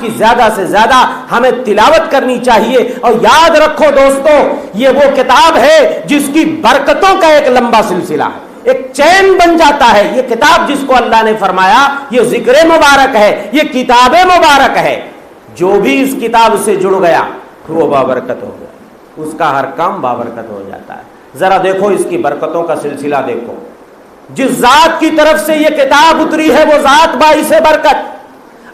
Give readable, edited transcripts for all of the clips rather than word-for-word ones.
کی زیادہ سے زیادہ ہمیں تلاوت کرنی چاہیے. اور یاد رکھو دوستو، یہ وہ کتاب ہے جس کی برکتوں کا ایک لمبا سلسلہ ہے، ایک چین بن جاتا ہے. یہ کتاب جس کو اللہ نے فرمایا یہ ذکر مبارک ہے، یہ کتاب مبارک ہے، جو بھی اس کتاب سے جڑ گیا وہ بابرکت ہو گیا، اس کا ہر کام بابرکت ہو جاتا ہے. ذرا دیکھو اس کی برکتوں کا سلسلہ دیکھو. جس ذات کی طرف سے یہ کتاب اتری ہے وہ ذات باعث برکت،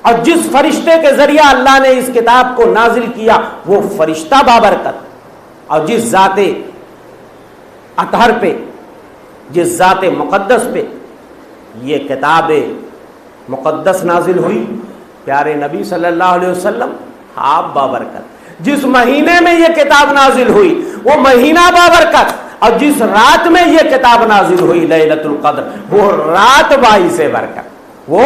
اور جس فرشتے کے ذریعہ اللہ نے اس کتاب کو نازل کیا وہ فرشتہ بابرکت. اور جس ذات اطہر پہ، جس ذات مقدس پہ یہ کتاب مقدس نازل ہوئی، پیارے نبی صلی اللہ علیہ وسلم، آپ بابرکت. جس مہینے میں یہ کتاب نازل ہوئی وہ مہینہ بابرکت، اور جس رات میں یہ کتاب نازل ہوئی لیلۃ القدر، وہ رات باعث برکت، وہ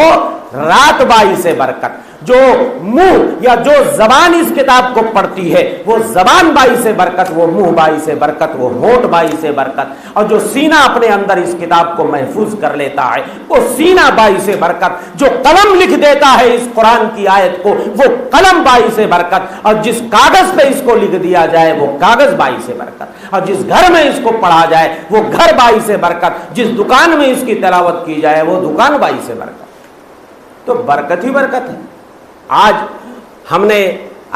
رات باعث برکت. جو منہ یا جو زبان اس کتاب کو پڑھتی ہے وہ زبان باعث برکت، وہ منہ باعث برکت، وہ ہونٹ باعث برکت. اور جو سینہ اپنے اندر اس کتاب کو محفوظ کر لیتا ہے وہ سینہ باعث برکت. جو قلم لکھ دیتا ہے اس قرآن کی آیت کو وہ قلم باعث برکت. اور جس کاغذ پہ اس کو لکھ دیا جائے وہ کاغذ باعث برکت. اور جس گھر میں اس کو پڑھا جائے وہ گھر باعث برکت. جس دکان میں اس کی تلاوت کی جائے وہ دکان باعث برکت. تو برکت ہی برکت ہے.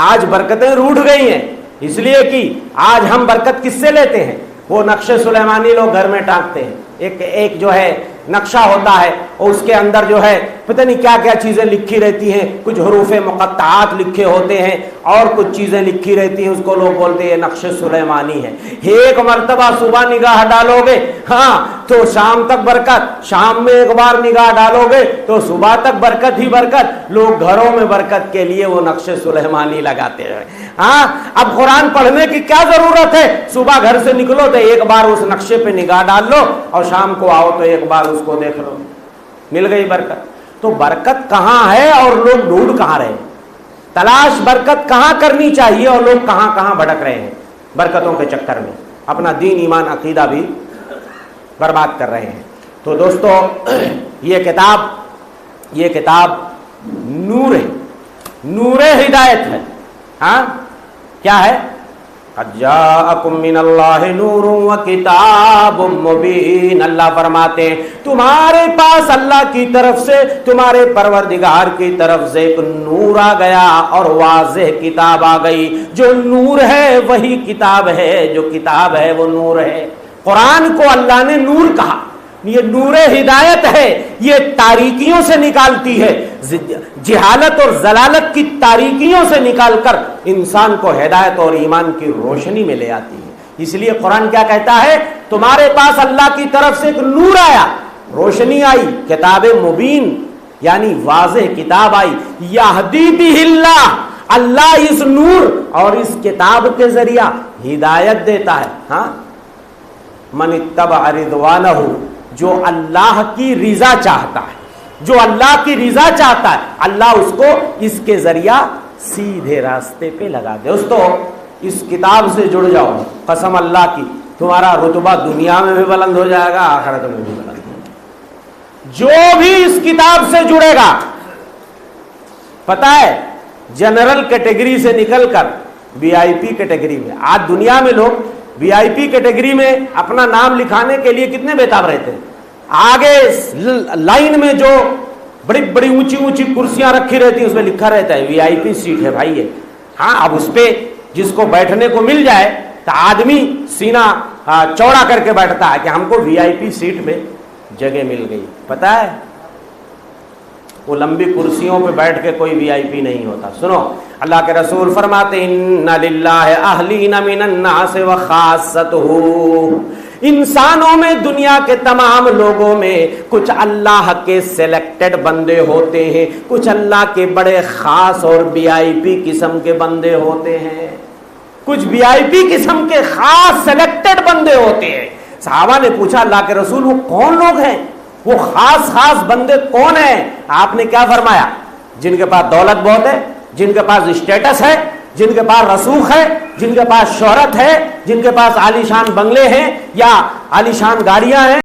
آج برکتیں روٹھ گئی ہیں، اس لیے کہ آج ہم برکت کس سے لیتے ہیں؟ وہ نقش سلیمانی لوگ گھر میں ٹانگتے ہیں. ایک جو ہے نقشہ ہوتا ہے اور اس کے اندر جو ہے پتہ نہیں کیا کیا چیزیں لکھی رہتی ہیں، کچھ حروف مقطعات لکھے ہوتے ہیں اور کچھ چیزیں لکھی رہتی ہیں، اس کو لوگ بولتے ہیں یہ نقش سلیمانی ہے. ایک مرتبہ صبح نگاہ ڈالو گے ہاں تو شام تک برکت، شام میں ایک بار نگاہ ڈالو گے تو صبح تک برکت ہی برکت. لوگ گھروں میں برکت کے لیے وہ نقش سلیمانی لگاتے ہیں. ہاں اب قرآن پڑھنے کی کیا ضرورت ہے؟ صبح گھر سے نکلو تو ایک بار اس نقشے پہ نگاہ ڈال لو اور شام کو آؤ تو ایک بار اس کو دیکھ لو، مل گئی برکت. تو برکت کہاں ہے اور لوگ ڈھونڈ کہاں رہے؟ تلاش برکت کہاں کرنی چاہیے اور لوگ کہاں کہاں بھٹک رہے ہیں برکتوں کے چکر میں، اپنا دین ایمان عقیدہ بھی برباد کر رہے ہیں. تو دوستو یہ کتاب نور ہے، نور ہدایت ہے. ہاں کیا ہے؟ قد جاءکم من اللہ نور وکتاب مبین. اللہ فرماتے ہیں تمہارے پاس اللہ کی طرف سے، تمہارے پروردگار کی طرف سے ایک نور آ گیا اور واضح کتاب آ گئی. جو نور ہے وہی کتاب ہے، جو کتاب ہے وہ نور ہے. قرآن کو اللہ نے نور کہا، یہ نور ہدایت ہے، یہ تاریکیوں سے نکالتی ہے، جہالت اور ضلالت کی تاریکیوں سے نکال کر انسان کو ہدایت اور ایمان کی روشنی میں لے آتی ہے. اس لیے قرآن کیا کہتا ہے؟ تمہارے پاس اللہ کی طرف سے ایک نور آیا، روشنی آئی، کتاب مبین یعنی واضح کتاب آئی. یہدی بہ اللہ، اللہ اس نور اور اس کتاب کے ذریعہ ہدایت دیتا ہے. ہاں من اتبع رضوانہ، جو اللہ کی رضا چاہتا ہے، جو اللہ کی رضا چاہتا ہے اللہ اس کو اس کے ذریعہ سیدھے راستے پہ لگا دے. دوستو اس کتاب سے جڑ جاؤ، قسم اللہ کی تمہارا رتبہ دنیا میں بھی بلند ہو جائے گا، آخرت میں بھی بلند ہو جائے گا. جو بھی اس کتاب سے جڑے گا، پتہ ہے جنرل کیٹیگری سے نکل کر وی آئی پی کیٹیگری میں، آج دنیا میں لوگ وی آئی پی کیٹیگری میں اپنا نام لکھانے کے لیے کتنے بےتاب رہتے ہیں. آگے لائن میں جو بڑی بڑی اونچی اونچی کرسیاں رکھی رہتی ہیں اس میں لکھا رہتا ہے وی آئی پی سیٹ ہے بھائی یہ. ہاں اب اس پہ جس کو بیٹھنے کو مل جائے تو آدمی سینہ چوڑا کر کے بیٹھتا ہے کہ ہم کو وی آئی پی سیٹ میں جگہ مل گئی. پتہ ہے وہ لمبی کرسیوں پہ بیٹھ کے کوئی وی آئی پی نہیں ہوتا. سنو اللہ کے رسول فرماتے ان للہ اہلین من الناس وخاصتہ، انسانوں میں، دنیا کے تمام لوگوں میں کچھ اللہ کے سلیکٹڈ بندے ہوتے ہیں، کچھ اللہ کے بڑے خاص اور وی آئی پی قسم کے بندے ہوتے ہیں، کچھ وی آئی پی قسم کے خاص سلیکٹڈ بندے ہوتے ہیں. صحابہ نے پوچھا اللہ کے رسول وہ کون لوگ ہیں، وہ خاص بندے کون ہیں؟ آپ نے کیا فرمایا؟ جن کے پاس دولت بہت ہے، جن کے پاس اسٹیٹس ہے، جن کے پاس رسوخ ہے، جن کے پاس شہرت ہے، جن کے پاس عالیشان بنگلے ہیں یا عالیشان گاڑیاں ہیں.